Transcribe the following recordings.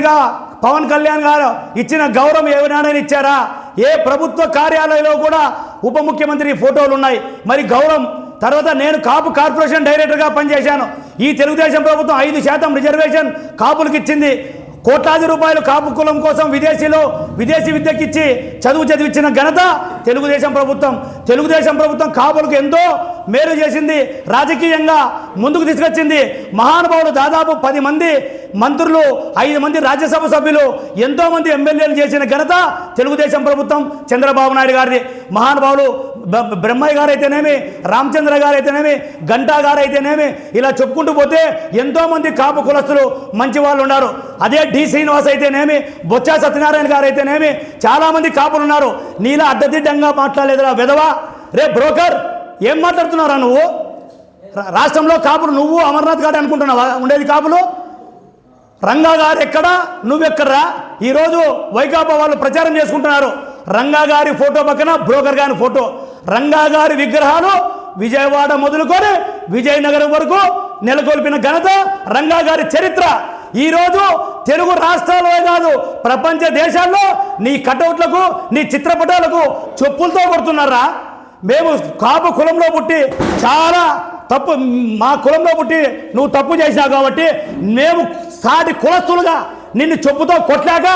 ముఖ్యమంత్రిగా పవన్ కళ్యాణ్ గారు ఇచ్చిన గౌరవం ఏమైనా ఇచ్చారా? ఏ ప్రభుత్వ కార్యాలయంలో కూడా ఉప ముఖ్యమంత్రి ఫోటోలు ఉన్నాయి. మరి గౌరవం తర్వాత నేను కాపు కార్పొరేషన్ డైరెక్టర్గా పనిచేశాను. ఈ తెలుగుదేశం ప్రభుత్వం 5% రిజర్వేషన్ కాపులకు ఇచ్చింది. కోట్లాది రూపాయలు కాపు కులం కోసం విదేశీ విద్యకిచ్చి చదువు చదివించిన ఘనత తెలుగుదేశం ప్రభుత్వం. తెలుగుదేశం ప్రభుత్వం కాపులకు ఎంతో మేలు చేసింది, రాజకీయంగా ముందుకు తీసుకొచ్చింది. మహానుభావులు దాదాపు 10 మంది మంత్రులు, 5 మంది రాజ్యసభ సభ్యులు, ఎంతోమంది ఎమ్మెల్యేలు చేసిన ఘనత తెలుగుదేశం ప్రభుత్వం చంద్రబాబు నాయుడు గారిది. మహానుభావులు బ్రహ్మయ్య గారు అయితేనేమి, రామచంద్ర గారు అయితేనేమి, గంటా గారు అయితేనేమి, ఇలా చెప్పుకుంటూ పోతే ఎంతోమంది కాపు కులస్తులు మంచి వాళ్ళు ఉన్నారు. అదే డి శ్రీనివాస్ అయితేనేమి, బొత్స సత్యనారాయణ గారు అయితేనేమి, చాలామంది కాపులు ఉన్నారు. నీలా అడ్డదిడ్డంగా మాట్లాడలేదురా వెధవా. రే బ్రోకర్, ఏం మాట్లాడుతున్నారా నువ్వు? రాష్ట్రంలో కాపులు నువ్వు అమర్నాథ్ గారు అనుకుంటున్నావా ఉండేది కాపులు? రంగా గారు ఎక్కడా, నువ్వెక్కడరా? ఈరోజు వైకాపా వాళ్ళు ప్రచారం చేసుకుంటున్నారు. రంగా గారి ఫోటో పక్కన బ్రోకర్ గారి ఫోటో. రంగా గారి విగ్రహాలు విజయవాడ మొదలుకొని విజయనగరం వరకు నెలకొల్పిన ఘనత రంగా గారి చరిత్ర. ఈరోజు తెలుగు రాష్ట్రాలే కాదు, ప్రపంచ దేశాల్లో నీ కటౌట్లకు, నీ చిత్రపటాలకు చెప్పులతో కొడుతున్నారా? మేము కాపు కులంలో పుట్టి చాలా తప్పు, మా కులంలో పుట్టి నువ్వు తప్పు చేశావు కాబట్టి మేము సాటి కులస్తులుగా నిన్ను చెప్పుతో కొట్లాక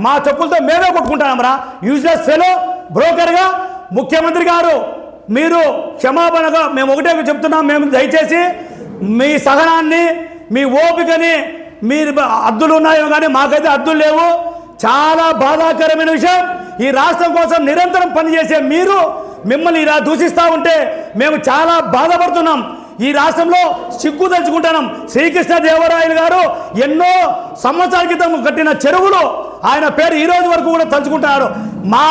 మా చెప్పులతో మేమే కొట్టుకుంటామరా. Useless fellow, బ్రోకర్గా. ముఖ్యమంత్రి గారు మీరు క్షమాపణగా మేము ఒకటే చెప్తున్నాం, మేము దయచేసి మీ సహనాన్ని, మీ ఓపికని, మీరు అద్దులు ఉన్నాయో కానీ మాకైతే అద్దులు లేవు. చాలా బాధాకరమైన విషయం. ఈ రాష్ట్రం కోసం నిరంతరం పనిచేసే మీరు మిమ్మల్ని ఇలా దూషిస్తూ ఉంటే మేము చాలా బాధపడుతున్నాం. ఈ రాష్ట్రంలో సిగ్గు తెచ్చుకుంటున్నాం. శ్రీకృష్ణదేవరాయలు గారు ఎన్నో సంవత్సరాల క్రితం కట్టిన చెరువులు ఆయన పేరు ఈ రోజు వరకు కూడా తలుచుకుంటున్నారు. మా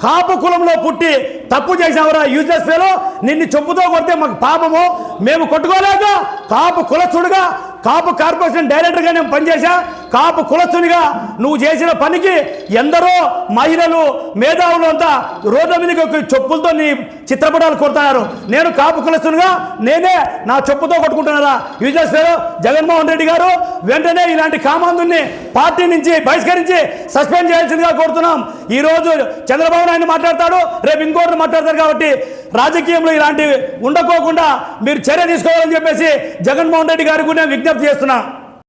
కాపు కులంలో పుట్టి తప్పు చేసినవరా యూజ్లెస్ ఫెలో, నిన్ను చెప్పుతో కొడితే మాకు పాపము, మేము కొట్టుకోలేక కాపు కులస్తుడిగా, కాపు కార్పొరేషన్ డైరెక్టర్గా నేను పనిచేశా. కాపు కులస్తునిగా నువ్వు చేసిన పనికి ఎందరో మహిళలు, మేధావులు అంతా రోడ్ల మీదకి చెప్పులతో నీ చిత్రపటాలు కొడుతున్నారు. నేను కాపు కులస్తునిగా నేనే నా చెప్పుతో కొట్టుకుంటున్నారా? Useless fellow. జగన్మోహన్ రెడ్డి గారు వెంటనే ఇలాంటి కామాంధుని పార్టీ నుంచి బహిష్కరించి సస్పెండ్ చేయాల్సిందిగా కోరుతున్నాం. ఈరోజు చంద్రబాబు నాయుడు మాట్లాడతాడు, రేపు ఇంకోటి మాట్లాడతారు. కాబట్టి రాజకీయంలో ఇలాంటివి ఉండకోకుండా మీరు చర్య తీసుకోవాలని చెప్పేసి జగన్మోహన్ రెడ్డి గారికి నేను విజ్ఞప్తి చేస్తున్నా.